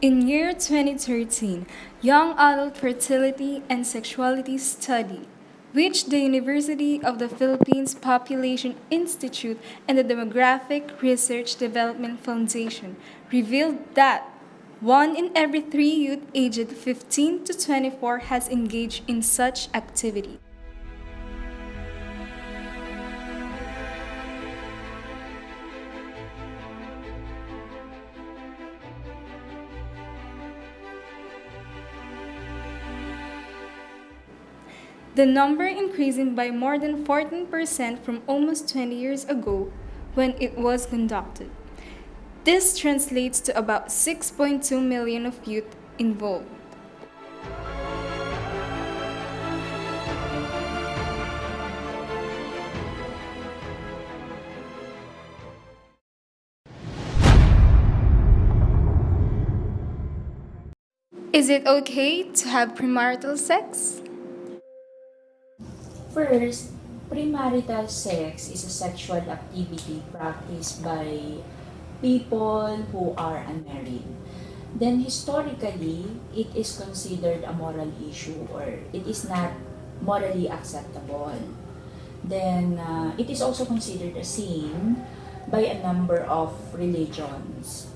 In year 2013, Young Adult Fertility and Sexuality Study, which the University of the Philippines Population Institute and the Demographic Research Development Foundation revealed that 1 in every 3 youth aged 15 to 24 has engaged in such activity. The number increasing by more than 14% from almost 20 years ago when it was conducted. This translates to about 6.2 million of youth involved. Is it okay to have premarital sex? First, premarital sex is a sexual activity practiced by people who are unmarried. Then historically, it is considered a moral issue or it is not morally acceptable. Then it is also considered a sin by a number of religions.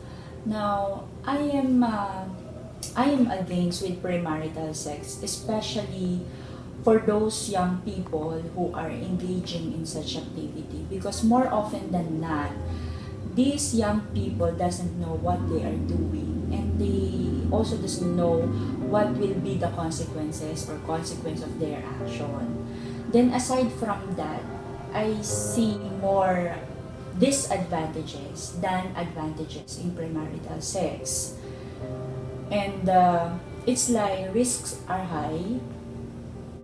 Now, I am against with premarital sex, especially for those young people who are engaging in such activity, because more often than not, these young people doesn't know what they are doing, and they also doesn't know what will be the consequences or consequence of their action. Then aside from that, I see more disadvantages than advantages in premarital sex. And it's like risks are high,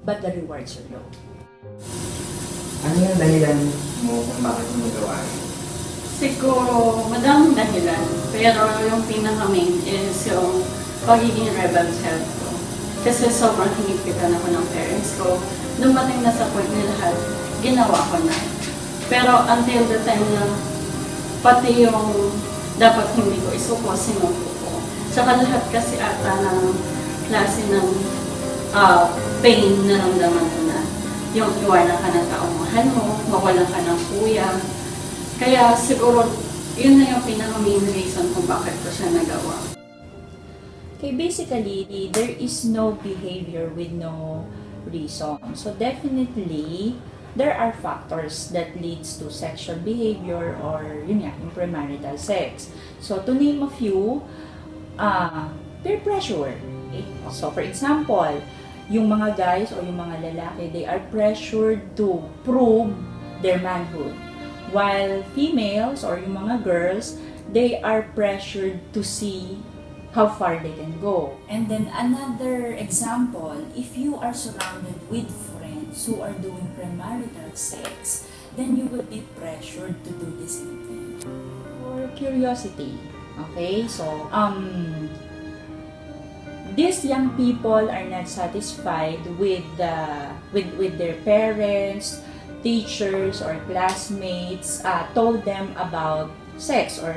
but the rewards are low. Ano yung dahilan mo kung bakit mo nagawa yun? Siguro, madaming dahilan. Pero yung pinaka-main is yung pagiging rebel child ko. Kasi sobrang hinipitan ako ng parents ko. Dumating na sa point na lahat, ginawa ko na. Pero until the time na pati yung dapat hindi ko isuko, sinuko ko. Tsaka lahat kasi ata ng klase ng pain na ramdaman ko na. Yung iwanan ka ng taong mahal mo, mawalan ka ng kuya. Kaya siguro, yun na yung pinaka-main reason kung bakit ko siya nagawa. Okay, basically, there is no behavior with no reason. So definitely, there are factors that leads to sexual behavior or yun nga, yung premarital sex. So to name a few, peer pressure. Okay? So for example, yung mga guys o yung mga lalaki, they are pressured to prove their manhood. While females or yung mga girls, they are pressured to see how far they can go. And then another example, if you are surrounded with friends who are doing premarital sex, then you will be pressured to do the same thing. Or curiosity. Okay, so these young people are not satisfied with their parents, teachers, or classmates told them about sex or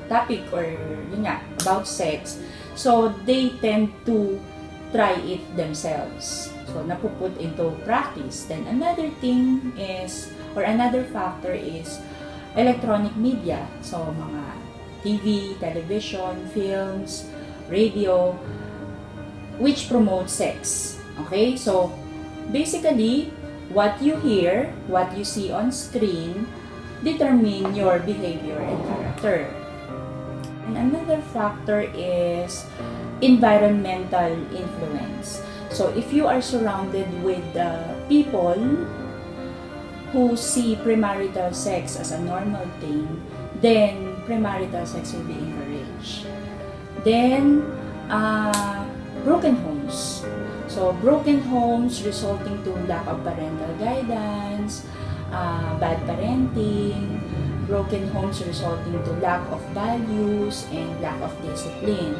topic or yun nga, about sex. So they tend to try it themselves. So napuput into practice. Then another thing is, or another factor is electronic media. So mga TV, television, films, radio, which promote sex. Okay, so basically, what you hear, what you see on screen, determine your behavior and character. And another factor is environmental influence. So if you are surrounded with people who see premarital sex as a normal thing, then premarital sex will be encouraged. Then, broken homes. So, broken homes resulting to lack of parental guidance, bad parenting, broken homes resulting to lack of values and lack of discipline.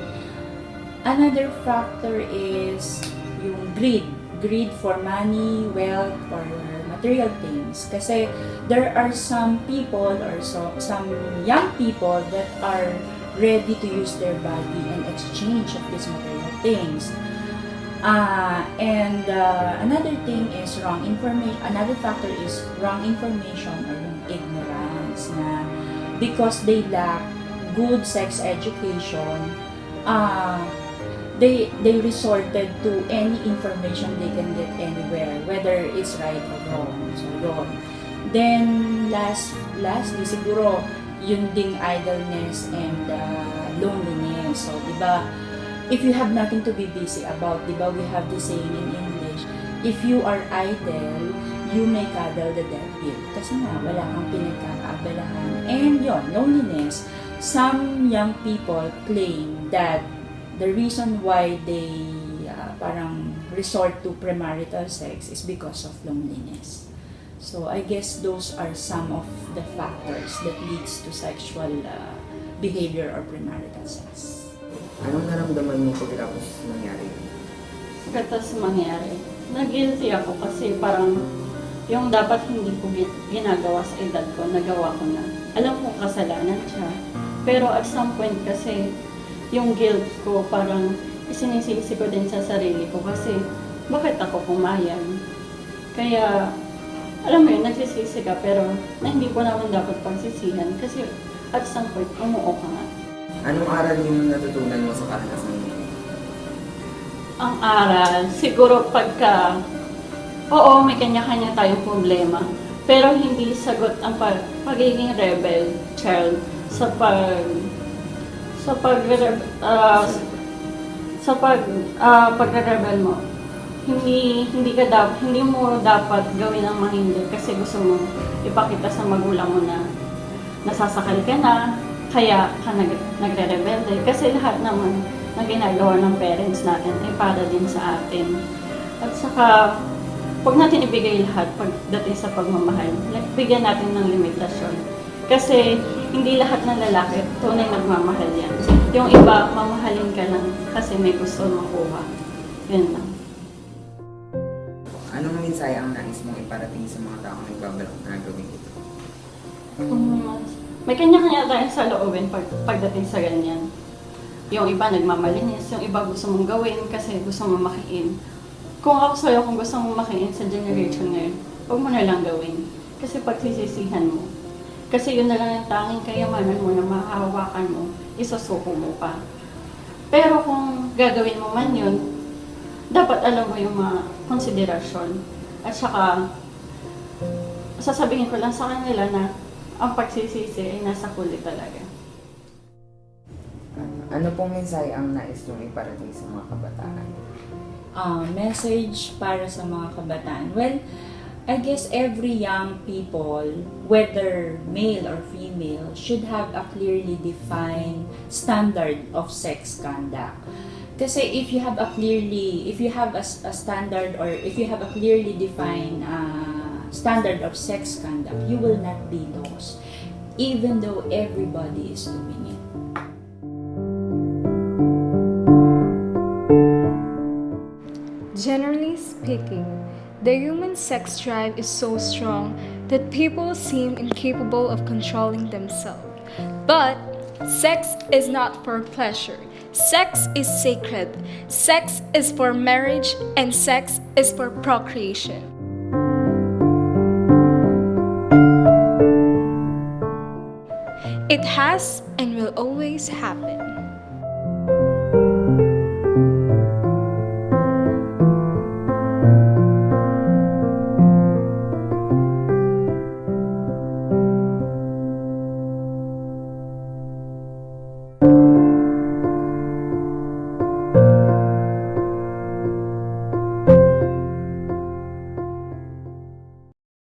Another factor is yung greed. Greed for money, wealth, or material things. Kasi there are some people or some young people that are ready to use their body and exchange of these material things. Another thing is wrong information. Another factor is wrong information or yung ignorance na because they lack good sex education, they resorted to any information they can get anywhere, whether it's right or wrong. So yun. Then lastly siguro yun ding idleness and loneliness. So diba, if you have nothing to be busy about, diba we have the saying in English, if you are idle, you may cuddle the devil. Kasi nga, wala kang pinagkakaabalahan. And yun, loneliness. Some young people claim that the reason why they parang resort to premarital sex is because of loneliness. So I guess those are some of the factors that leads to sexual behavior or premarital sex. Anong naramdaman mo pagkatapos nangyari? Pagkatapos mangyari, nag-guilty ako kasi parang yung dapat hindi ko ginagawa sa edad ko, nagawa ko na. Alam kong kasalanan siya. Pero at some point kasi, yung guilt ko parang isinisisi ko din sa sarili ko kasi bakit ako pumayag? Kaya, alam mo yun, nagsisisi ka pero na hindi ko naman dapat pagsisihan kasi at some point, umuo ka nga. Anong aral yung natutunan mo sa karanasan mo? Ang aral, siguro pagka, oo, may kanya-kanya tayong problema, pero hindi sagot ang pagiging rebel child sa pagre-rebel mo. Hindi mo dapat gawin ang mahindi kasi gusto mo ipakita sa magulang mo na nasasakal ka na, kaya ka nagre-rebelde. Kasi lahat naman na ginagawa ng parents natin ay para din sa atin. At saka, huwag natin ibigay lahat pagdating sa pagmamahal. Bigyan natin ng limitasyon. Kasi hindi lahat ng lalaki tunay nagmamahal yan. Yung iba, mamahalin ka lang kasi may gusto makuha. Yun lang. Anong mensahe ang nais mong iparating sa mga taong nagbabalak na gawin ito? May kanya-kanya tayong saloobin pagdating sa ganyan. Yung iba nagmamalinis, yung iba gusto mong gawin kasi gusto mong makiin. Kung ako sa'yo, kung gusto mong makiin sa generation ngayon, huwag mo na lang gawin. Kasi pagsisisihan mo. Kasi yun na lang ang tanging kayamanan mo na mahahawakan mo, isusuko mo pa. Pero kung gagawin mo man yun, dapat alam mo yung mga konsiderasyon. At saka, sasabihin ko lang sa kanila na ang pagsisisi ay nasa huli talaga. Ano pong mensahe ang nais mong iparating sa mga kabataan? Message para sa mga kabataan. Well, I guess every young people, whether male or female, should have a clearly defined standard of sex conduct. Kasi if you have a standard or if you have a clearly defined standard of sex conduct, you will not be lost, even though everybody is doing it. Generally speaking, the human sex drive is so strong that people seem incapable of controlling themselves. But sex is not for pleasure. Sex is sacred. Sex is for marriage, and sex is for procreation. It has and will always happen.